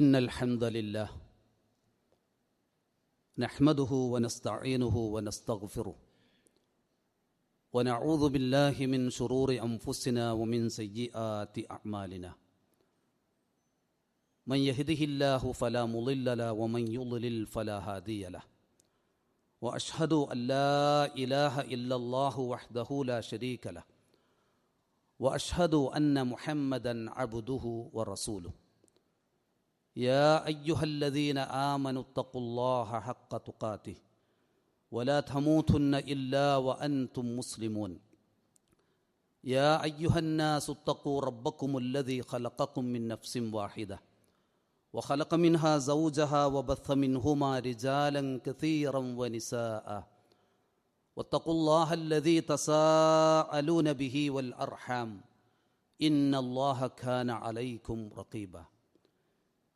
إن الحمد لله نحمده ونستعينه ونستغفره ونعوذ بالله من شرور أنفسنا ومن سيئات أعمالنا من يهده الله فلا مضل له ومن يضلل فلا هادي له وأشهد أن لا إله إلا الله وحده لا شريك له وأشهد أن محمدا عبده ورسوله يا أيها الذين آمنوا اتقوا الله حق تقاته ولا تموتن إلا وأنتم مسلمون يا أيها الناس اتقوا ربكم الذي خلقكم من نفس واحدة وخلق منها زوجها وبث منهما رجالا كثيرا ونساء واتقوا الله الذي تساءلون به والأرحام إن الله كان عليكم رقيبا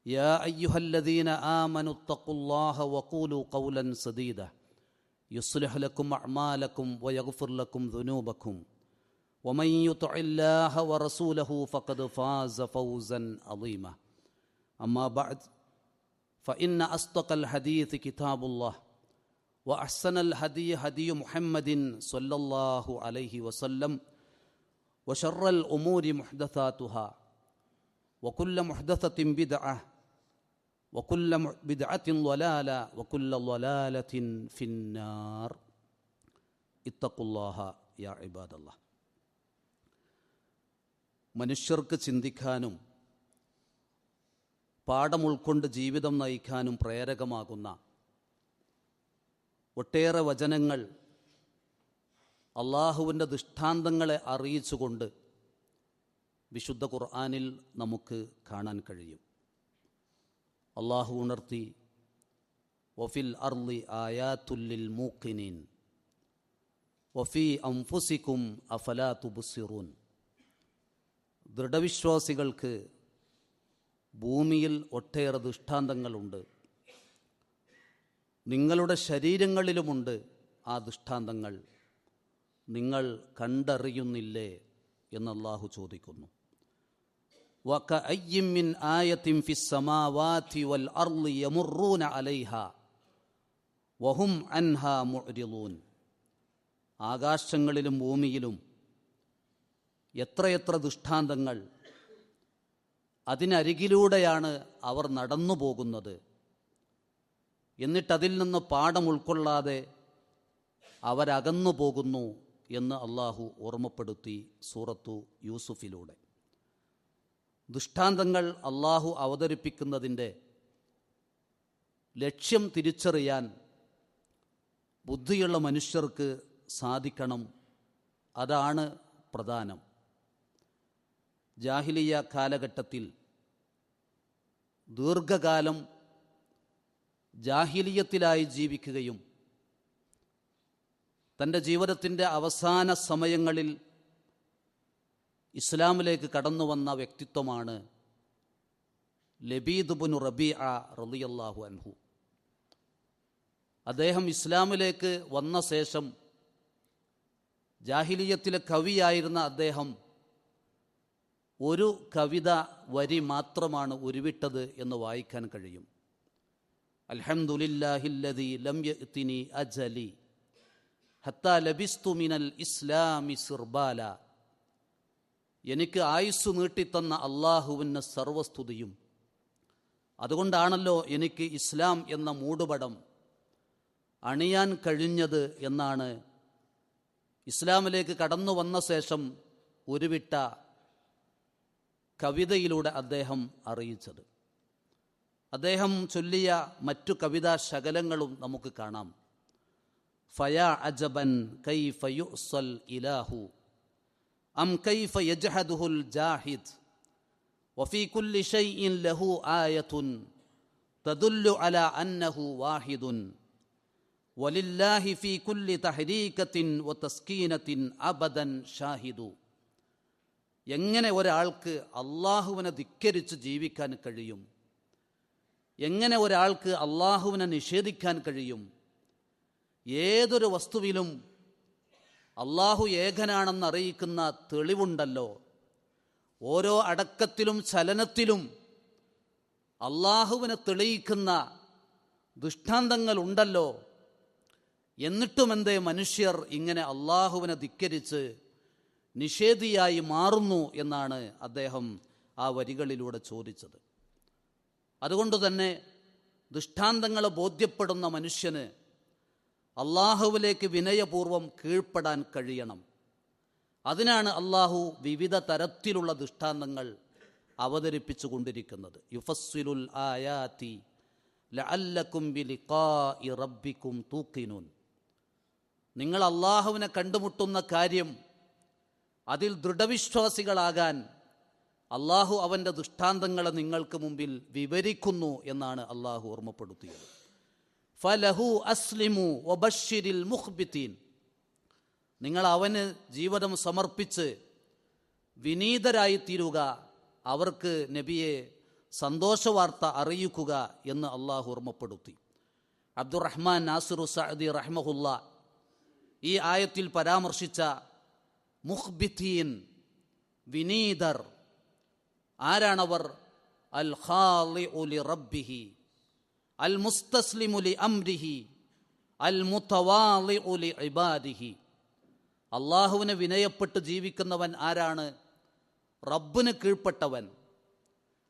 يا أيها الذين آمنوا اتقوا الله وقولوا قولا سديدا يصلح لكم أعمالكم ويغفر لكم ذنوبكم ومن يطع الله ورسوله فقد فاز فوزا عظيما أما بعد فإن أصدق الحديث كتاب الله وأحسن الهدي هدي محمد صلى الله عليه وسلم وشر الأمور محدثاتها وكل محدثة بدعة وكل بدعة ضلالة وكل ضلالة في النار اتقوا الله يا عباد الله. മനുഷ്യർക്ക് ചിന്തിക്കാനും പാഠം ഉൾക്കൊണ്ട് ജീവിതം നയിക്കാനും പ്രേരകമാകുന്ന ഒട്ടേറെ വചനങ്ങൾ അള്ളാഹുവിൻ്റെ ദൃഷ്ടാന്തങ്ങളെ അറിയിച്ചുകൊണ്ട് വിശുദ്ധ ഖുർആനിൽ നമുക്ക് കാണാൻ കഴിയും. അള്ളാഹു ഉണർത്തി വഫിൽ അർളി ആയാത്തുൽ ലിൽ മൂഖിനീൻ വഫി അൻഫുസികും അഫലാ തുബ്സിറൂൻ. ദൃഢവിശ്വാസികൾക്ക് ഭൂമിയിൽ ഒട്ടേറെ ദൃഷ്ടാന്തങ്ങളുണ്ട്, നിങ്ങളുടെ ശരീരങ്ങളിലുമുണ്ട് ആ ദൃഷ്ടാന്തങ്ങൾ, നിങ്ങൾ കണ്ടറിയുന്നില്ലേ എന്ന് അള്ളാഹു ചോദിക്കുന്നു. വകഅയ്യിൻ മിൻ ആയത്തിൻ ഫിസ് സമാവാതി വൽ അർളി യമറുന അലൈഹാ വഹും അൻഹാ മുഅ്രിളൂൻ. ആകാശങ്ങളിലും ഭൂമിയിലും എത്രയെത്ര ദൃഷ്ടാന്തങ്ങൾ, അതിനരികിലൂടെയാണ് അവർ നടന്നു പോകുന്നത്, എന്നിട്ടതിൽ നിന്ന് പാഠം ഉൾക്കൊള്ളാതെ അവരകന്നു പോകുന്നു എന്ന് അള്ളാഹു ഓർമ്മപ്പെടുത്തി സൂറത്തു യൂസുഫിലൂടെ. ദൃഷ്ടാന്തങ്ങൾ അള്ളാഹു അവതരിപ്പിക്കുന്നതിൻ്റെ ലക്ഷ്യം തിരിച്ചറിയാൻ ബുദ്ധിയുള്ള മനുഷ്യർക്ക് സാധിക്കണം. അതാണ് പ്രധാനം. ജാഹിലിയ കാലഘട്ടത്തിൽ ദീർഘകാലം ജാഹിലിയത്തിലായി ജീവിക്കുകയും തൻ്റെ ജീവിതത്തിൻ്റെ അവസാന സമയങ്ങളിൽ ഇസ്ലാമിലേക്ക് കടന്നു വന്ന വ്യക്തിത്വമാണ് ലബീദ് ഇബ്നു റബീഅ റളിയല്ലാഹു അൻഹു. അദ്ദേഹം ഇസ്ലാമിലേക്ക് വന്ന ശേഷം ജാഹിലിയത്തിലെ കവിയായിരുന്ന അദ്ദേഹം ഒരു കവിത വരി മാത്രമാണ് ഉരുവിട്ടത് എന്ന് വായിക്കാൻ കഴിയും. അൽഹംദുലില്ലാഹില്ലദീ ലം യഅ്തിനി അജലി ഹത്താ ലബിസ്തു മിനൽ ഇസ്ലാമി സിർബാല. എനിക്ക് ആയുസ്സു നീട്ടിത്തന്ന അള്ളാഹുവിന് സർവസ്തുതിയും. അതുകൊണ്ടാണല്ലോ എനിക്ക് ഇസ്ലാം എന്ന മൂടുപടം അണിയാൻ കഴിഞ്ഞത് എന്നാണ് ഇസ്ലാമിലേക്ക് കടന്നു വന്ന ശേഷം ഉരുവിട്ട കവിതയിലൂടെ അദ്ദേഹം അറിയിച്ചത്. അദ്ദേഹം ചൊല്ലിയ മറ്റു കവിതാ ശകലങ്ങളും നമുക്ക് കാണാം. ഫയാ അജബൻ കൈഫ യുഅ്സൽ ഇലാഹു അം കൈഫ യജ്ഹദുൽ ജാഹിദ് വഫീ കുല്ലി ഷൈഇൻ ലഹു ആയത്തുൻ തദുല്ലു അലാ അന്നഹു വാഹിദുൻ വലില്ലാഹി ഫീ കുല്ലി തഹരീകത്തിൻ വതസ്കീനത്തിൻ അബദൻ ഷാഹിദു. എങ്ങനെ ഒരാൾക്ക് അള്ളാഹുവിനെ ധിക്കരിച്ച് ജീവിക്കാൻ കഴിയും? എങ്ങനെ ഒരാൾക്ക് അള്ളാഹുവിനെ നിഷേധിക്കാൻ കഴിയും? ഏതൊരു വസ്തുവിലും അള്ളാഹു ഏകനാണെന്നറിയിക്കുന്ന തെളിവുണ്ടല്ലോ. ഓരോ അടക്കത്തിലും ചലനത്തിലും അള്ളാഹുവിനെ തെളിയിക്കുന്ന ദൃഷ്ടാന്തങ്ങൾ ഉണ്ടല്ലോ, എന്നിട്ടും എന്തേ മനുഷ്യർ ഇങ്ങനെ അള്ളാഹുവിനെ ധിക്കരിച്ച് നിഷേധിയായി മാറുന്നു എന്നാണ് അദ്ദേഹം ആ വരികളിലൂടെ ചോദിച്ചത്. അതുകൊണ്ട് തന്നെ ദൃഷ്ടാന്തങ്ങളെ ബോധ്യപ്പെടുന്ന മനുഷ്യന് അള്ളാഹുവിലേക്ക് വിനയപൂർവം കീഴ്പ്പെടാൻ കഴിയണം. അതിനാണ് അള്ളാഹു വിവിധ തരത്തിലുള്ള ദൃഷ്ടാന്തങ്ങൾ അവതരിപ്പിച്ചു കൊണ്ടിരിക്കുന്നത്. യുഫസ്സിലുൽ ആയാതി ലഅല്ലക്കും ബിലിഖാഇ റബ്ബിക്കും തൂഖിനൂൻ. നിങ്ങൾ അള്ളാഹുവിനെ കണ്ടുമുട്ടുന്ന കാര്യം അതിൽ ദൃഢവിശ്വാസികളാകാൻ അള്ളാഹു അവൻ്റെ ദൃഷ്ടാന്തങ്ങളെ നിങ്ങൾക്ക് മുമ്പിൽ വിവരിക്കുന്നു എന്നാണ് അള്ളാഹു ഓർമ്മപ്പെടുത്തിയത്. ഫലഹു അസ്ലിമു വബശ്ശിരിൽ മുഖ്ബിതീൻ. നിങ്ങൾ അവന് ജീവിതം സമർപ്പിച്ച് വിനീതരായി തീരുക, അവർക്ക് നബിയെ സന്തോഷവാർത്ത അറിയിക്കുക എന്ന് അള്ളാഹു ഓർമ്മപ്പെടുത്തി. അബ്ദുറഹ്മാൻ നാസിറു സഅദി റഹ്മഹുല്ല ഈ ആയത്തിൽ പരാമർശിച്ച മുഖ്ബിതീൻ, വിനീതർ, ആരാണവർ? അൽ ഖാളിഉ ലി റബ്ബിഹി, അൽ മുസ്തസ്ലിമു ലി അംരിഹി, അൽ മുതവാളിഉ ലി ഇബാദിഹി. അള്ളാഹുവിനെ വിനയപ്പെട്ട് ജീവിക്കുന്നവൻ ആരാണ്? റബ്ബിന് കീഴ്പ്പെട്ടവൻ,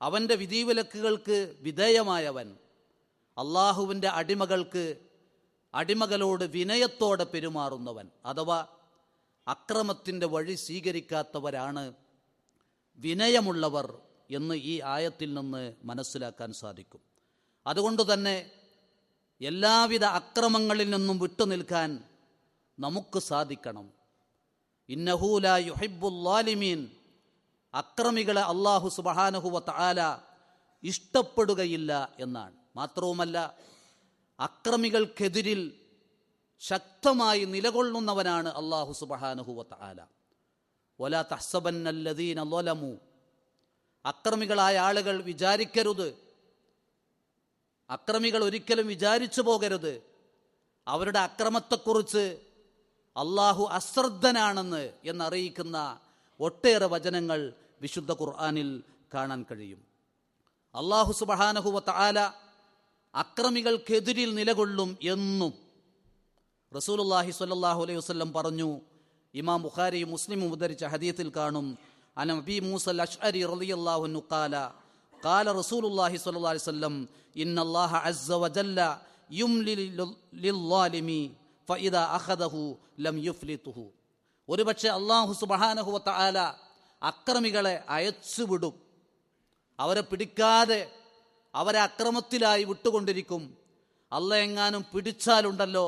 അവൻ്റെ വിധിവിലക്കുകൾക്ക് വിധേയമായവൻ, അള്ളാഹുവിൻ്റെ അടിമകളോട് വിനയത്തോടെ പെരുമാറുന്നവൻ. അഥവാ അക്രമത്തിൻ്റെ വഴി സ്വീകരിക്കാത്തവരാണ് വിനയമുള്ളവർ എന്ന് ഈ ആയത്തിൽ നിന്ന് മനസ്സിലാക്കാൻ സാധിക്കും. അതുകൊണ്ട് തന്നെ എല്ലാവിധ അക്രമങ്ങളിൽ നിന്നും വിട്ടുനിൽക്കാൻ നമുക്ക് സാധിക്കണം. ഇന്നഹു ലാ യുഹിബ്ബുൽ ളാലിമീൻ. അക്രമികളെ അല്ലാഹു സുബ്ഹാനഹു വ തആല ഇഷ്ടപ്പെടുകയില്ല എന്നാണ്. മാത്രവുമല്ല, അക്രമികൾക്കെതിരിൽ ശക്തമായി നിലകൊള്ളുന്നവനാണ് അല്ലാഹു സുബ്ഹാനഹു വ തആല. വലാ തഹ്സബന്നല്ലദീന ളലമു. അക്രമികളായ ആളുകൾ വിചാരിക്കരുത്, അക്രമികൾ ഒരിക്കലും വിചാരിച്ചു പോകരുത് അവരുടെ അക്രമത്തെക്കുറിച്ച് അള്ളാഹു അശ്രദ്ധനാണെന്ന് എന്നറിയിക്കുന്ന ഒട്ടേറെ വചനങ്ങൾ വിശുദ്ധ ഖുർആനിൽ കാണാൻ കഴിയും. അള്ളാഹു സുബ്ഹാനഹു വ തആല അക്രമികൾക്കെതിരിൽ നിലകൊള്ളും എന്നും റസൂലുള്ളാഹി സ്വല്ലല്ലാഹു അലൈഹി വസല്ലം പറഞ്ഞു. ഇമാം ബുഖാരിയും മുസ്ലിമും ഉദ്ധരിച്ച ഹദീസിൽ കാണും, അൻ അബീ മൂസൽ അശ്അരി റളിയല്ലാഹു അൻഹു ഖാല റസൂലുള്ളാഹി സ്വല്ലല്ലാഹു അലൈഹി വസല്ലം ഇന്നല്ലാഹ അസ്സ വജല്ല യുംലി ലിൽളാലിമി ഫഇദാ അഖദഹു ലം യുഫ്ലിതുഹു. ഒരുപക്ഷെ അല്ലാഹു സുബ്ഹാനഹു വ തആല അക്രമികളെ അയച്ചുവിടും, അവരെ പിടിക്കാതെ അവരെ അക്രമത്തിലായി വിട്ടുകൊണ്ടിരിക്കും. അല്ലാഹ് എങ്ങാനും പിടിച്ചാലുണ്ടല്ലോ,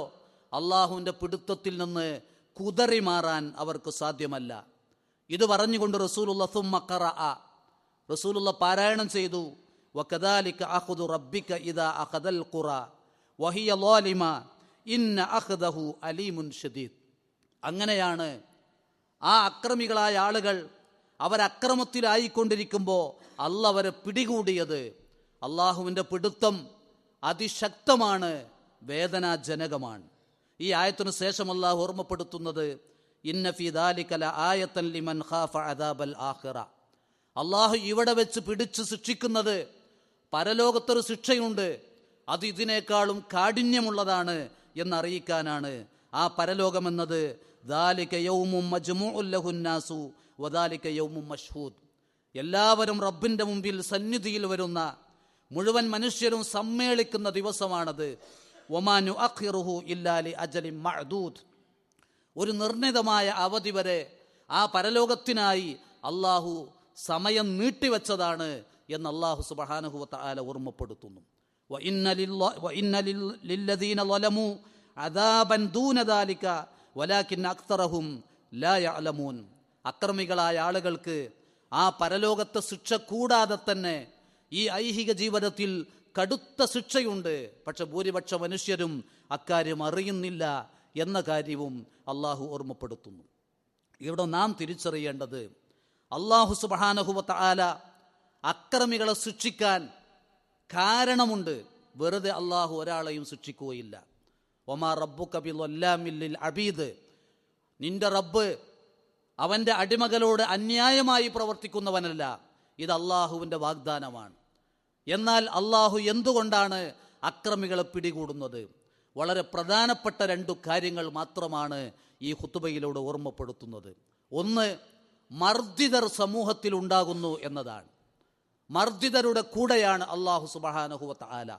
അള്ളാഹുവിൻ്റെ പിടുത്തത്തിൽ നിന്ന് കുതറി മാറാൻ അവർക്ക് സാധ്യമല്ല. ഇത് പറഞ്ഞുകൊണ്ട് റസൂലുള്ള പാരായണം ചെയ്തു, വകദാലിക അഖ്ദു റബ്ബിക ഇദാ അഖദൽ ഖുറ വഹിയ ളാലിമ ഇന്ന അഖ്ദഹു അലീമുൻ ഷദീദ്. അങ്ങനെയാണ് ആ അക്രമികളായ ആളുകൾ അവരക്രമത്തിലായിക്കൊണ്ടിരിക്കുമ്പോൾ അല്ലാഹ് അവരെ പിടികൂടിയത്. അള്ളാഹുവിൻ്റെ പിടുത്തം അതിശക്തമാണ്, വേദനാജനകമാണ്. ഈ ആയത്തിനു ശേഷം അല്ലാഹു ഓർമ്മപ്പെടുത്തുന്നത് ഇന്ന ഫീ ദാലിക ലആയതൻ ലിമൻ ഖാഫ അദാബൽ ആഖിറ. അള്ളാഹു ഇവിടെ വെച്ച് പിടിച്ച് ശിക്ഷിക്കുന്നത് പരലോകത്തൊരു ശിക്ഷയുണ്ട്, അത് ഇതിനേക്കാളും കാഠിന്യമുള്ളതാണ് എന്നറിയിക്കാനാണ്. ആ പരലോകമെന്നത് ദാലിക യൗമും മജ്മൂഉൻ ലഹുന്നാസു വദാലിക യൗമും മഷ്ഹൂദ്. എല്ലാവരും റബ്ബിൻ്റെ മുമ്പിൽ സന്നിധിയിൽ വരുന്ന, മുഴുവൻ മനുഷ്യരും സമ്മേളിക്കുന്ന ദിവസമാണത്. വമാ നുഅഖിറുഹു ഇല്ലാ ലി അജലിൻ മഅദൂദ്. ഒരു നിർണിതമായ അവധി വരെ ആ പരലോകത്തിനായി അള്ളാഹു സമയം നീട്ടിവെച്ചതാണ് എന്ന് അള്ളാഹു സുബ്ഹാനഹു വ തആല ഓർമ്മപ്പെടുത്തുന്നു. വ ഇന്ന ലില്ലദീന ളലമു അദാബൻ ദൂന ദാലിക വലാകിൻ അക്തറഹും ലാ യഅലമൂൻ. അക്രമികളായ ആളുകൾക്ക് ആ പരലോകത്തെ ശിക്ഷ കൂടാതെ തന്നെ ഈ ഐഹിക ജീവിതത്തിൽ കടുത്ത ശിക്ഷയുണ്ട്. പക്ഷെ ഭൂരിപക്ഷ മനുഷ്യരും അക്കാര്യം അറിയുന്നില്ല എന്ന കാര്യവും അള്ളാഹു ഓർമ്മപ്പെടുത്തുന്നു. ഇവിടെ നാം തിരിച്ചറിയേണ്ടത്, അള്ളാഹു സുബ്ഹാനഹു വ തആല അക്രമികളെ ശിക്ഷിക്കാൻ കാരണമുണ്ട്. വെറുതെ അള്ളാഹു ഒരാളെയും ശിക്ഷിക്കുകയില്ല. ഒമാ റബ്ബുക ബിളല്ലാമിൻ ലിൽ അബീദ്. നിന്റെ റബ്ബ് അവൻ്റെ അടിമകളോട് അന്യായമായി പ്രവർത്തിക്കുന്നവനല്ല. ഇത് അള്ളാഹുവിൻ്റെ വാഗ്ദാനമാണ്. എന്നാൽ അള്ളാഹു എന്തുകൊണ്ടാണ് അക്രമികളെ പിടികൂടുന്നത്? വളരെ പ്രധാനപ്പെട്ട 2 കാര്യങ്ങൾ മാത്രമാണ് ഈ ഖുതുബയിലൂടെ ഓർമ്മപ്പെടുത്തുന്നത്. ഒന്ന്, മർദ്ദിതർ സമൂഹത്തിൽ ഉണ്ടാകുന്നു എന്നതാണ്. മർദ്ദിതരുടെ കൂടെയാണ് അള്ളാഹു സുബ്ഹാനഹു വ തആല.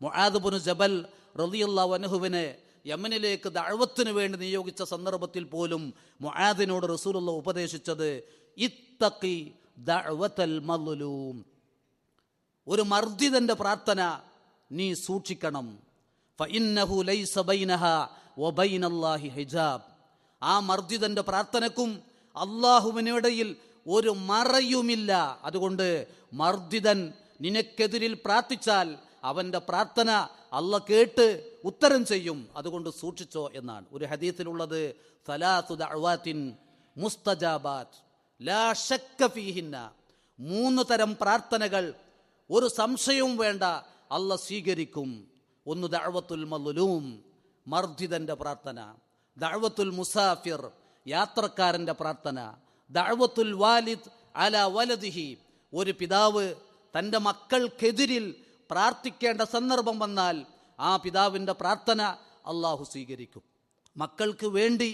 മുആദ് ഇബ്നു ജബൽ റളിയല്ലാഹു അൻഹുവിനെ യമനിലേക്ക് ദഅവത്തിന് വേണ്ടി നിയോഗിച്ച സന്ദർഭത്തിൽ പോലും മുആദിനോട് റസൂലുള്ളാഹി ഉപദേശിച്ചത് ഇത്തഖി ദഅവതൽ മദ്ലൂം, ഒരു മർദ്ദിതന്റെ പ്രാർത്ഥന നീ സൂക്ഷിക്കണം. ഫഇന്നഹു ലൈസ ബൈനഹാ വബൈനല്ലാഹി ഹിജാബ്, ആ മർദ്ദിതന്റെ പ്രാർത്ഥനക്കും അള്ളാഹുവിനിടയിൽ ഒരു മറയുമില്ല. അതുകൊണ്ട് മർദ്ദിതൻ നിനക്കെതിരിൽ പ്രാർത്ഥിച്ചാൽ അവന്റെ പ്രാർത്ഥന അള്ളാഹ് കേട്ട് ഉത്തരം ചെയ്യും. അതുകൊണ്ട് സൂക്ഷിച്ചോ എന്നാണ്. ഒരു ഹദീസിലുള്ളത് സലാസു ദഅവാത്തിൻ മുസ്തജാബാത്ത് ലാ ശക്ക ഫീഹിന്ന, 3 തരം പ്രാർത്ഥനകൾ ഒരു സംശയവും വേണ്ട അള്ളാഹ് സ്വീകരിക്കും. ഒന്ന് ദഅവത്തുൽ മദ്ലൂം, മർദ്ദിതന്റെ പ്രാർത്ഥന. ദഅവത്തുൽ മുസാഫിർ, യാത്രക്കാരന്റെ പ്രാർത്ഥന. ദഅവത്തുൽ വാലിദ് അലാ വലദിഹി, ഒരു പിതാവ് തൻ്റെ മക്കൾക്കെതിരിൽ പ്രാർത്ഥിക്കേണ്ട സന്ദർഭം വന്നാൽ ആ പിതാവിൻ്റെ പ്രാർത്ഥന അള്ളാഹു സ്വീകരിക്കും. മക്കൾക്ക് വേണ്ടി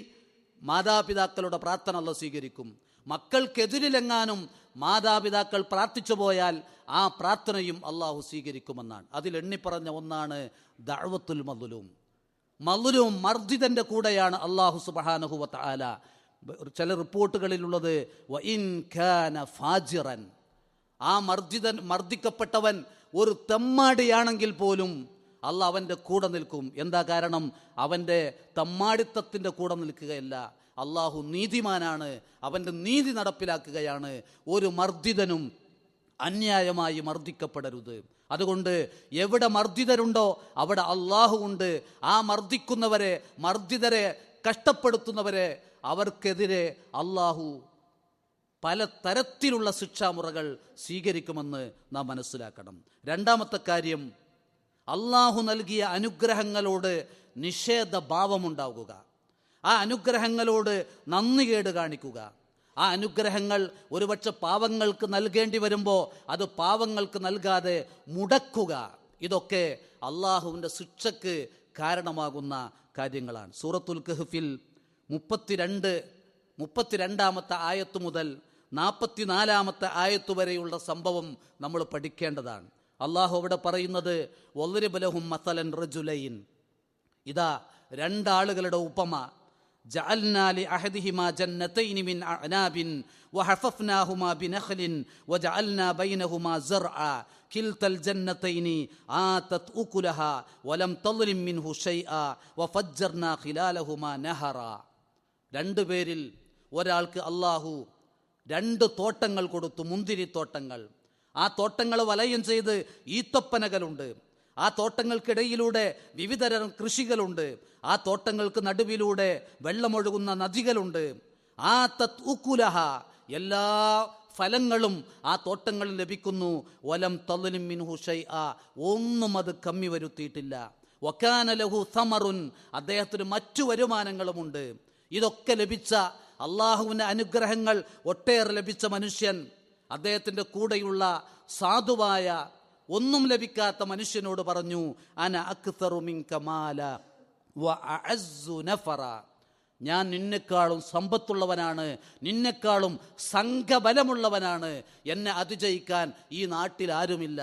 മാതാപിതാക്കളുടെ പ്രാർത്ഥന അള്ളാഹു സ്വീകരിക്കും. മക്കൾക്കെതിരിലെങ്ങാനും മാതാപിതാക്കൾ പ്രാർത്ഥിച്ചു പോയാൽ ആ പ്രാർത്ഥനയും അള്ളാഹു സ്വീകരിക്കുമെന്നാണ്. അതിൽ എണ്ണിപ്പറഞ്ഞ ഒന്നാണ് ദഅവത്തുൽ മദ്ലൂം. മദ്ലൂം, മർദ്ദിതന്റെ കൂടെയാണ് അള്ളാഹു സുബ്ഹാനഹു വ തആല. ചില റിപ്പോർട്ടുകളിലുള്ളത് വഇൻ കാന ഫാജിറൻ, ആ മർദ്ദിക്കപ്പെട്ടവൻ ഒരു തെമ്മാടിയാണെങ്കിൽ പോലും അള്ളാഹ് അവൻ്റെ കൂടെ നിൽക്കും. എന്താ കാരണം? അവൻ്റെ തെമ്മാടിത്തത്തിൻ്റെ കൂടെ നിൽക്കുകയല്ല, അള്ളാഹു നീതിമാനാണ്, അവൻ്റെ നീതി നടപ്പിലാക്കുകയാണ്. ഒരു മർദ്ദിതനും അന്യായമായി മർദ്ദിക്കപ്പെടരുത്. അതുകൊണ്ട് എവിടെ മർദ്ദിതരുണ്ടോ അവിടെ അള്ളാഹു ഉണ്ട്. ആ മർദ്ദിതരെ കഷ്ടപ്പെടുത്തുന്നവരെ അവർക്കെതിരെ അള്ളാഹു പല തരത്തിലുള്ള ശിക്ഷാമുറകൾ സ്വീകരിക്കുമെന്ന് നാം മനസ്സിലാക്കണം. 2ാമത്തെ കാര്യം, അള്ളാഹു നൽകിയ അനുഗ്രഹങ്ങളോട് നിഷേധഭാവമുണ്ടാവുക, ആ അനുഗ്രഹങ്ങളോട് നന്ദികേട് കാണിക്കുക. ആ അനുഗ്രഹങ്ങൾ ഒരുപക്ഷെ പാവങ്ങൾക്ക് നൽകേണ്ടി വരുമ്പോൾ അത് പാവങ്ങൾക്ക് നൽകാതെ മുടക്കുക. ഇതൊക്കെ അള്ളാഹുവിൻ്റെ ശിക്ഷയ്ക്ക് കാരണമാകുന്ന കാര്യങ്ങളാണ്. സൂറത്തുൽ കഹ്ഫിൽ 32-ാമത്തെ ആയത്ത് മുതൽ 44-ാമത്തെ ആയത്ത് വരെയുള്ള സംഭവം നമ്മൾ പഠിക്കേണ്ടതാണ്. അള്ളാഹു അവിടെ പറയുന്നത് വദ്രിബ് ലഹും മസലൻ റജുലൈൻ, ഇതാ 2 ആളുകളുടെ ഉപമ. ജഅൽനാ ലി അഹദിഹിമാ ജന്നതൈനി മിൻ അഅനാബിൻ വഹഫഫ്നാഹുമാ ബിനഖ്ലിൻ വജഅൽനാ ബൈനഹുമാ സർആ കിൽതൽ ജന്നതൈനി ആതത് ഉകുലഹാ വലം തദ്ലിം മിൻഹു ശൈആ വഫജ്ജർനാ ഖിലാലഹുമാ നഹറാ. 2 പേരിൽ ഒരാൾക്ക് അള്ളാഹു 2 തോട്ടങ്ങൾ കൊടുത്തു, മുന്തിരിത്തോട്ടങ്ങൾ. ആ തോട്ടങ്ങൾ വലയം ചെയ്ത് ഈത്തപ്പനകളുണ്ട്. ആ തോട്ടങ്ങൾക്കിടയിലൂടെ വിവിധതരം കൃഷികളുണ്ട്. ആ തോട്ടങ്ങൾക്ക് നടുവിലൂടെ വെള്ളമൊഴുകുന്ന നദികളുണ്ട്. ആ തത് ഉകുലഹ, എല്ലാ ഫലങ്ങളും ആ തോട്ടങ്ങളിൽ ലഭിക്കുന്നു. വലം തദ്ലിം മിൻഹു ശൈആ, ഒന്നും അത് കമ്മി വരുത്തിയിട്ടില്ല. വകാന ലഹു സമറുൻ, അദ്ദേഹത്തിന് മറ്റു വരുമാനങ്ങളുമുണ്ട്. ഇതൊക്കെ ലഭിച്ച അള്ളാഹുവിൻ്റെ അനുഗ്രഹങ്ങൾ ഒട്ടേറെ ലഭിച്ച മനുഷ്യൻ അദ്ദേഹത്തിൻ്റെ കൂടെയുള്ള സാധുവായ ഒന്നും ലഭിക്കാത്ത മനുഷ്യനോട് പറഞ്ഞു, അന അക്തറു മിൻക മാല വ അഅസ്സു നഫറ, ഞാൻ നിന്നെക്കാളും സമ്പത്തുള്ളവനാണ്, നിന്നെക്കാളും സംഘബലമുള്ളവനാണ്, എന്നെ അതിജയിക്കാൻ ഈ നാട്ടിൽ ആരുമില്ല,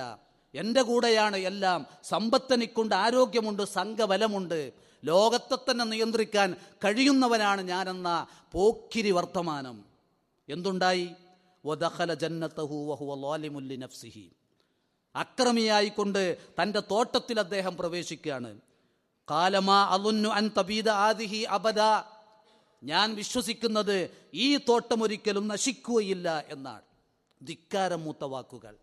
എൻ്റെ കൂടെയാണ് എല്ലാം, സമ്പത്തെനിക്കുണ്ട്, ആരോഗ്യമുണ്ട്, സംഘബലമുണ്ട്, ലോകത്തെ തന്നെ നിയന്ത്രിക്കാൻ കഴിയുന്നവനാണ് ഞാനെന്ന പോക്കിരി വർത്തമാനം. എന്തുണ്ടായി? വദഖല ജന്നതഹു വഹുവ ളാലിമുൻ ലിനഫ്സിഹി, അക്രമിയായിക്കൊണ്ട് തൻ്റെ തോട്ടത്തിൽ അദ്ദേഹം പ്രവേശിക്കുകയാണ്. ഖാലമാ അളുന്നു അൻ തബീദ ആദിഹി അബദ, ഞാൻ വിശ്വസിക്കുന്നത് ഈ തോട്ടം ഒരിക്കലും നശിക്കുകയില്ല എന്നാണ്. ധിക്കാരം മൂത്ത വാക്കുകൾ,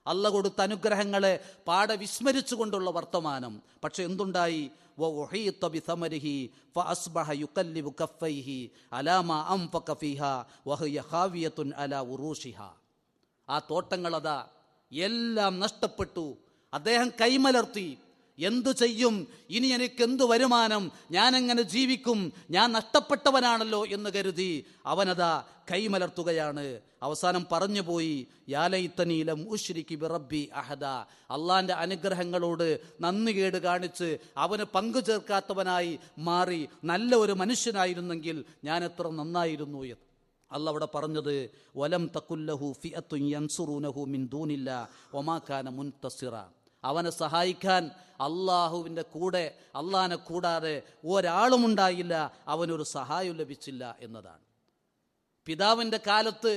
അള്ള കൊടുത്ത അനുഗ്രഹങ്ങളെ പാടെ വിസ്മരിച്ചുകൊണ്ടുള്ള വർത്തമാനം. പക്ഷെ എന്തുണ്ടായി? വഉഹീത ബിസമരിഹി ഫഅസ്ബഹ യുകല്ലിബു കഫൈഹി അലാ മാ അൻഫഖ ഫീഹാ വഹിയ ഖാവിയത്തുൻ അലാ ഉറൂഷിഹാ. ആ തോട്ടങ്ങളതാ എല്ലാം നഷ്ടപ്പെട്ടു. അദ്ദേഹം കൈമലർത്തി, എന്തു ചെയ്യും, ഇനി എനിക്കെന്തു വരുമാനം, ഞാനെങ്ങനെ ജീവിക്കും, ഞാൻ നഷ്ടപ്പെട്ടവനാണല്ലോ എന്ന് കരുതി അവനതാ കൈമലർത്തുകയാണ്. അവസാനം പറഞ്ഞുപോയി, യാ ലൈതനീ ലം ഉശ്രിക് ബിറബ്ബി അഹദ, അള്ളാന്റെ അനുഗ്രഹങ്ങളോട് നന്ദികേട് കാണിച്ച് അവന് പങ്കു ചേർക്കാത്തവനായി മാറി നല്ല ഒരു മനുഷ്യനായിരുന്നെങ്കിൽ ഞാൻ എത്ര നന്നായിരുന്നു എന്ന്. അല്ല അവിടെ പറഞ്ഞത്, വലം തഖുല്ലഹു ഫിഅത്തുൻ യൻസുറൂനഹു മിൻ ദൂനില്ലാ വമാ കാന മുൻതസിറ, അവനെ സഹായിക്കാൻ അള്ളാഹുവിൻ്റെ കൂടെ, അള്ളാഹിനെ കൂടാതെ ഒരാളുമുണ്ടായില്ല, അവനൊരു സഹായം ലഭിച്ചില്ല എന്നതാണ്. പിതാവിൻ്റെ കാലത്ത്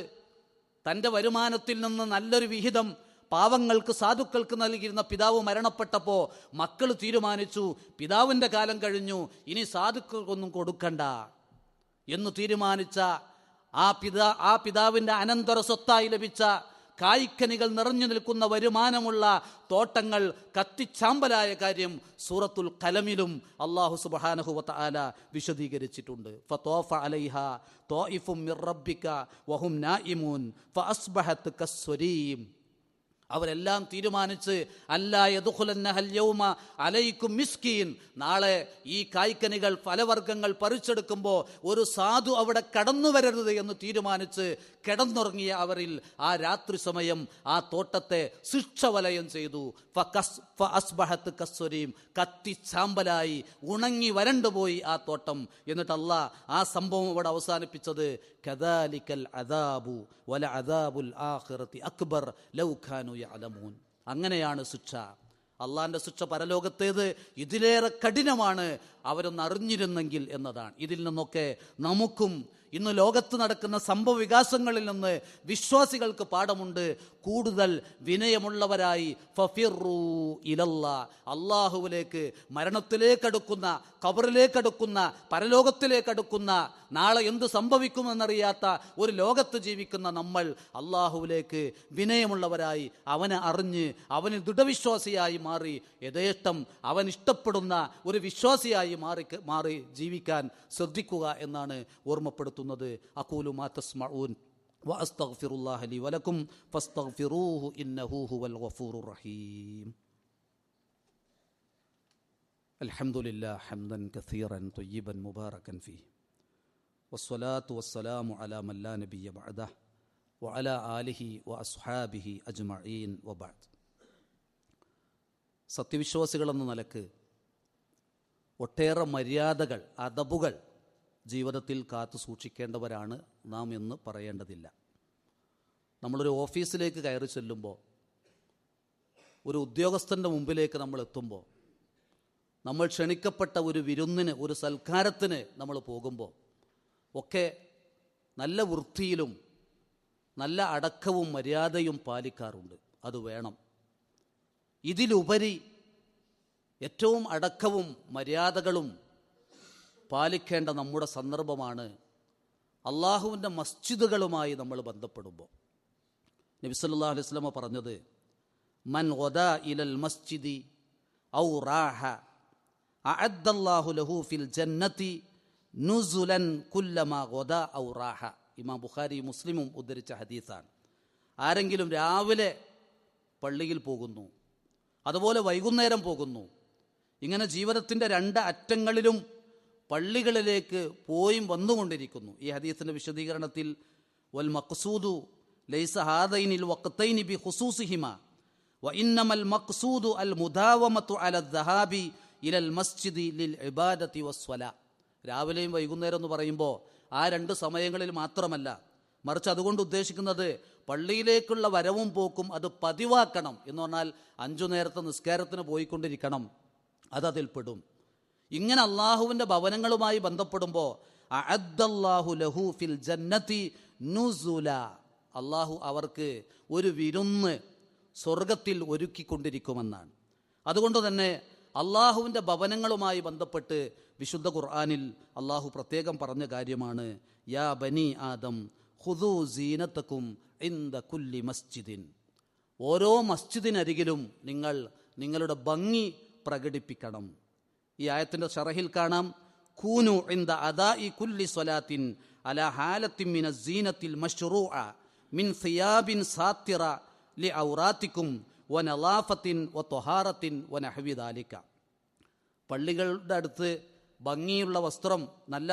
തൻ്റെ വരുമാനത്തിൽ നിന്ന് നല്ലൊരു വിഹിതം പാവങ്ങൾക്ക്, സാധുക്കൾക്ക് നൽകിയിരുന്ന പിതാവ് മരണപ്പെട്ടപ്പോൾ മക്കൾ തീരുമാനിച്ചു, പിതാവിൻ്റെ കാലം കഴിഞ്ഞു, ഇനി സാധുക്കൾക്കൊന്നും കൊടുക്കണ്ട എന്ന് തീരുമാനിച്ച ആ പിതാവിൻ്റെ അനന്തര സ്വത്തായി ലഭിച്ച കായ്ക്കനികൾ നിറഞ്ഞു നിൽക്കുന്ന വരുമാനമുള്ള തോട്ടങ്ങൾ കത്തിച്ചാമ്പലായ കാര്യം സൂറത്തുൽ ഖലമിലും അല്ലാഹു സുബ്ഹാനഹു വ തആല വിശദീകരിച്ചിട്ടുണ്ട്. ഫതോഫ അലൈഹ ത്വായിഫും മിർ റബ്ബിക വഹും നായിമൂൻ ഫഅസ്ബഹത് കസ്വരീം. അവരെല്ലാം തീരുമാനിച്ച് അല്ലാ യദ്ഖുലന്നഹൽ യൗമ അലൈക്കും മിസ്കീൻ, നാളെ ഈ കായ്ക്കനികൾ ഫലവർഗ്ഗങ്ങൾ പറിച്ചെടുക്കുമ്പോൾ ഒരു സാധു അവിടെ കടന്നു വരരുത് എന്ന് തീരുമാനിച്ച് കിടന്നുറങ്ങിയ അവരിൽ ആ രാത്രി സമയം ആ തോട്ടത്തെ ശിക്ഷവലയം ചെയ്തു. ഫഅസ്ബഹത് കസ്വരീം, കത്തിച്ചാമ്പലായി ഉണങ്ങി വരണ്ടുപോയി ആ തോട്ടം. എന്നിട്ട് അല്ലാഹ് ആ സംഭവം ഇവിടെ അവസാനിപ്പിച്ചത്, കദാലിക്കൽ അദാബു വല അദാബുൽ ആഖിറതി അക്ബർ ലൗ കാനൂ യഅലമൂൻ. അങ്ങനെയാണ് ശിക്ഷ. അള്ളാന്റെ ശിക്ഷ പരലോകത്തേത് ഇതിലേറെ കഠിനമാണ്, അവരൊന്ന് അറിഞ്ഞിരുന്നെങ്കിൽ എന്നതാണ്. ഇതിൽ നിന്നൊക്കെ നമുക്കും ഇന്ന് ലോകത്ത് നടക്കുന്ന സംഭവ വികാസങ്ങളിൽ നിന്ന് വിശ്വാസികൾക്ക് പാഠമുണ്ട്. കൂടുതൽ വിനയമുള്ളവരായി ഫഫിറൂ ഇലല്ലാ, അള്ളാഹുവിലേക്ക്, മരണത്തിലേക്കടുക്കുന്ന, ഖബറിലേക്കടുക്കുന്ന, പരലോകത്തിലേക്കടുക്കുന്ന, നാളെ എന്ത് സംഭവിക്കുമെന്നറിയാത്ത ഒരു ലോകത്ത് ജീവിക്കുന്ന നമ്മൾ അള്ളാഹുവിലേക്ക് വിനയമുള്ളവരായി, അവനെ അറിഞ്ഞ് അവന് ദൃഢവിശ്വാസിയായി മാറി യഥേഷ്ടം അവൻ ഇഷ്ടപ്പെടുന്ന ഒരു വിശ്വാസിയായി മാറി ജീവിക്കാൻ ശ്രദ്ധിക്കുക എന്നാണ് ഓർമ്മപ്പെടുത്തുന്നത്. അഖൂലു മാ തസ്മഊൻ വഅസ്തഗ്ഫിറുല്ലാഹ ലി വലക്കും ഫസ്തഗ്ഫിറൂഹു ഇന്നഹു ഹുവൽ ഗഫൂറുർ റഹീം. അൽഹംദുലില്ലാഹി ഹംദൻ കസീറൻ ത്വയ്യിബൻ മുബാറകൻ ഫീഹി വസ്സലാത്തു വസ്സലാമു അലാ മൻ ലാ നബിയ്യ ബഅദഹു വഅലാ ആലിഹി വഅസ്ഹാബിഹി അജ്മഈൻ വബഅദ്. സത്യവിശ്വാസികളെന്ന നിലക്ക് ഒട്ടേറെ മര്യാദകൾ, അദബുകൾ ജീവിതത്തിൽ കാത്തു സൂക്ഷിക്കേണ്ടവരാണ് നാം എന്ന് പറയേണ്ടതില്ല. നമ്മളൊരു ഓഫീസിലേക്ക് കയറി ചെല്ലുമ്പോൾ, ഒരു ഉദ്യോഗസ്ഥൻ്റെ മുമ്പിലേക്ക് നമ്മൾ എത്തുമ്പോൾ, നമ്മൾ ക്ഷണിക്കപ്പെട്ട ഒരു വിരുന്നിന്, ഒരു സൽക്കാരത്തിന് നമ്മൾ പോകുമ്പോൾ ഒക്കെ നല്ല വൃത്തിയിലും നല്ല അടക്കവും മര്യാദയും പാലിക്കാറുണ്ട്. അത് വേണം. ഇതിലുപരി ഏറ്റവും അടക്കവും മര്യാദകളും പാലിക്കേണ്ട നമ്മുടെ സന്ദർഭമാണ് അള്ളാഹുവിൻ്റെ മസ്ജിദുകളുമായി നമ്മൾ ബന്ധപ്പെടുമ്പോൾ. നബി സല്ലല്ലാഹു അലൈഹി വസല്ലം പറഞ്ഞത്, മൻ ഗദാ ഇലൽ മസ്ജിദി ഔ റാഹ അഅദ്ദല്ലാഹു ലഹു ഫിൽ ജന്നതി നുസുലൻ കുല്ലമാ ഗദാ ഔ റാഹ. ഇമാം ബുഖാരി മുസ്ലിമും ഉദ്ധരിച്ച ഹദീസാണ്. ആരെങ്കിലും രാവിലെ പള്ളിയിൽ പോകുന്നു, അതുപോലെ വൈകുന്നേരം പോകുന്നു, ഇങ്ങനെ ജീവിതത്തിൻ്റെ രണ്ട് അറ്റങ്ങളിലും പള്ളികളിലേക്ക് പോയും വന്നുകൊണ്ടിരിക്കുന്നു. ഈ ഹദീസിൻ്റെ വിശദീകരണത്തിൽ വൽ മഖ്സൂദു ലൈസ ഹാദൈനിൽ വഖ്തൈനി ബി ഖുസൂസിഹിമ വ ഇന്നമൽ മഖ്സൂദു അൽ മുദാവമതു അല ദഹാബി ഇലൽ മസ്ജിദി ലിൽ ഇബാദത്തി വസ്സലാ. രാവിലെയും വൈകുന്നേരം എന്ന് പറയുമ്പോൾ ആ രണ്ട് സമയങ്ങളിൽ മാത്രമല്ല, മറിച്ച് അതുകൊണ്ട് ഉദ്ദേശിക്കുന്നത് പള്ളിയിലേക്കുള്ള വരവും പോക്കും അത് പതിവാക്കണം എന്ന് പറഞ്ഞാൽ 5 നേരത്തെ നിസ്കാരത്തിന് പോയിക്കൊണ്ടിരിക്കണം, അതതിൽപ്പെടും. ഇങ്ങനെ അള്ളാഹുവിൻ്റെ ഭവനങ്ങളുമായി ബന്ധപ്പെടുമ്പോൾ അഅദ്ദല്ലാഹു ലഹു ഫിൽ ജന്നതി നുസുല, അള്ളാഹു അവർക്ക് ഒരു വിരുന്ന് സ്വർഗത്തിൽ ഒരുക്കിക്കൊണ്ടിരിക്കുമെന്നാണ്. അതുകൊണ്ട് തന്നെ അള്ളാഹുവിൻ്റെ ഭവനങ്ങളുമായി ബന്ധപ്പെട്ട് വിശുദ്ധ ഖുർആനിൽ അള്ളാഹു പ്രത്യേകം പറഞ്ഞ കാര്യമാണ്, യാ ബനി ആദം ഖുദൂ സീനതകും ഇൻദ കുല്ലി മസ്ജിദിൻ. ഓരോ മസ്ജിദിനരികിലും നിങ്ങൾ നിങ്ങളുടെ ഭംഗി പ്രകടിപ്പിക്കണം. ഈ ആയത്തിൻ്റെ ഷറഹിൽ കാണാം, കൂനു ഇൻദ അദാഇ കുല്ലി സ്വലാത്തിൻ അലാ ഹാലത്തിൻ മിന സീനത്തിൽ മശ്റൂഅ മിൻ സിയാബിൻ സാത്തിറ ലി ഔറാത്തിക്കും വനലാഫത്തിൻ വത്വഹാറത്തിൻ വനഹവി ദാലിക. പള്ളികളുടെ അടുത്ത് ഭംഗിയുള്ള വസ്ത്രം, നല്ല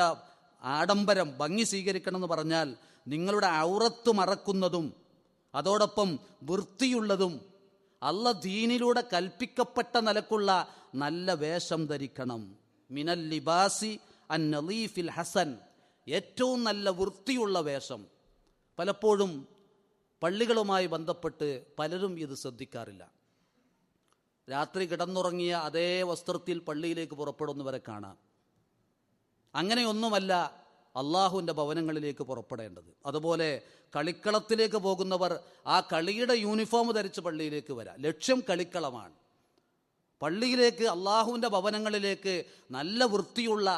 ആഡംബരം, ഭംഗി സ്വീകരിക്കണമെന്ന് പറഞ്ഞാൽ നിങ്ങളുടെ ഔറത്ത് മറക്കുന്നതും അതോടൊപ്പം വൃത്തിയുള്ളതും അള്ള ദീനിലൂടെ കൽപ്പിക്കപ്പെട്ട നിലക്കുള്ള നല്ല വേഷം ധരിക്കണം. മിനൽ ലിബാസി അൻ നളീഫിൽ ഹസൻ, ഏറ്റവും നല്ല വൃത്തിയുള്ള വേഷം. പലപ്പോഴും പള്ളികളുമായി ബന്ധപ്പെട്ട് പലരും ഇത് ശ്രദ്ധിക്കാറില്ല. രാത്രി കിടന്നുറങ്ങിയ അതേ വസ്ത്രത്തിൽ പള്ളിയിലേക്ക് പുറപ്പെടുന്നവരെ കാണാം. അങ്ങനെയൊന്നുമല്ല അള്ളാഹുവിൻ്റെ ഭവനങ്ങളിലേക്ക് പുറപ്പെടേണ്ടത്. അതുപോലെ കളിക്കളത്തിലേക്ക് പോകുന്നവർ ആ കളിയുടെ യൂണിഫോം ധരിച്ച് പള്ളിയിലേക്ക് വരാം. ലക്ഷ്യം കളിക്കളമാണ്. പള്ളിയിലേക്ക്, അള്ളാഹുവിൻ്റെ ഭവനങ്ങളിലേക്ക് നല്ല വൃത്തിയുള്ള,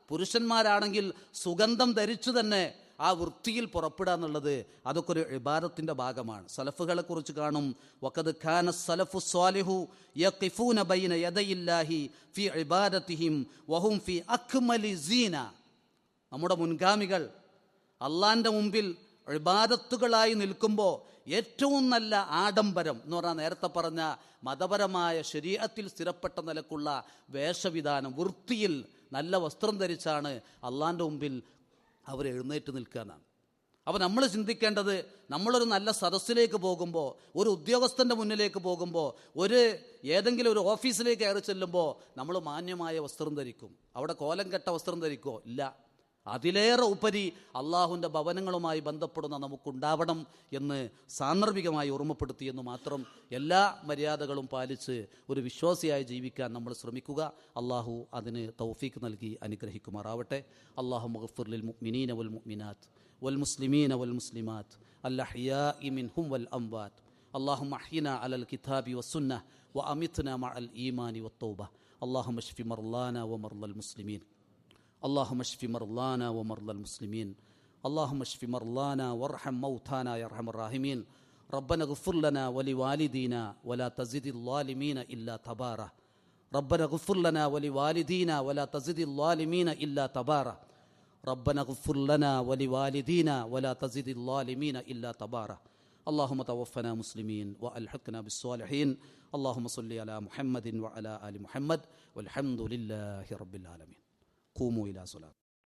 പുരുഷന്മാരാണെങ്കിൽ സുഗന്ധം ധരിച്ചു തന്നെ ആ വൃത്തിയിൽ പുറപ്പെടുക എന്നുള്ളത് അതൊക്കെ ഒരു ഇബാദത്തിൻ്റെ ഭാഗമാണ്. സലഫുകളെ കുറിച്ച് കാണും, വഖദ് ഖാന സലഫു സ്വാലിഹു യഖിഫൂന ബൈന യദയില്ലാഹി ഫി ഇബാദതിഹിം വഹും ഫി അക്മലി സീന. നമ്മുടെ മുൻഗാമികൾ അള്ളാൻ്റെ മുമ്പിൽ ഇബാദത്തുകളായി നിൽക്കുമ്പോൾ ഏറ്റവും നല്ല ആഡംബരം എന്ന് പറഞ്ഞാൽ നേരത്തെ പറഞ്ഞ മതപരമായ ശരീഅത്തിൽ സ്ഥിരപ്പെട്ട നിലക്കുള്ള വേഷവിധാനം, വൃത്തിയിൽ നല്ല വസ്ത്രം ധരിച്ചാണ് അള്ളാൻ്റെ മുമ്പിൽ അവർ എഴുന്നേറ്റ് നിൽക്കാനാണ്. അപ്പോൾ നമ്മൾ ചിന്തിക്കേണ്ടത്, നമ്മളൊരു നല്ല സദസ്സിലേക്ക് പോകുമ്പോൾ, ഒരു ഉദ്യോഗസ്ഥൻ്റെ മുന്നിലേക്ക് പോകുമ്പോൾ, ഏതെങ്കിലും ഒരു ഓഫീസിലേക്ക് കയറി ചെല്ലുമ്പോൾ നമ്മൾ മാന്യമായ വസ്ത്രം ധരിക്കും. അവിടെ കോലം കെട്ട വസ്ത്രം ധരിക്കുമോ? ഇല്ല. അതിലേറെ ഉപരി അള്ളാഹുവിൻ്റെ ഭവനങ്ങളുമായി ബന്ധപ്പെടുന്ന നമുക്കുണ്ടാവണം എന്ന് സാന്ദർഭികമായി ഓർമ്മപ്പെടുത്തിയെന്ന് മാത്രം. എല്ലാ മര്യാദകളും പാലിച്ച് ഒരു വിശ്വാസിയായി ജീവിക്കാൻ നമ്മൾ ശ്രമിക്കുക. അള്ളാഹു അതിന് തൗഫീഖ് നൽകി അനുഗ്രഹിക്കുമാറാവട്ടെ. അല്ലാഹു മഗ്ഫിർ ലിൽ മുഅ്മിനീന വൽ മുഅ്മിനാത്ത് വൽ മുസ്ലിമീന വൽ മുസ്ലിമാത്ത് അൽഅഹ്യാഇ മിൻഹും വൽ അംവാത്ത്. അല്ലാഹുമ്മ അഹ്യിനാ അലൽ കിതാബി വസ്സുന്നഹ് വഅമിത്നാ മഅൽ ഈമാനി വത്തൗബ. അല്ലാഹുമ്മ ഷ്ഫി മർളാനാ വമർളൽ മുസ്ലിമീൻ. اللهم اشف مرضانا ومرضى المسلمين. اللهم اشف مرضانا وارحم موتانا يا ارحم الراحمين. ربنا اغفر لنا ولوالدينا ولا تزد الظالمين الا تبارا. ربنا اغفر لنا ولوالدينا ولا تزد الظالمين الا تبارا. ربنا اغفر لنا ولوالدينا ولا تزد الظالمين الا تبارا. اللهم توفنا مسلمين والحقنا بالصالحين. اللهم صل على محمد وعلى ال محمد والحمد لله رب العالمين. قوموا إلى صلاة.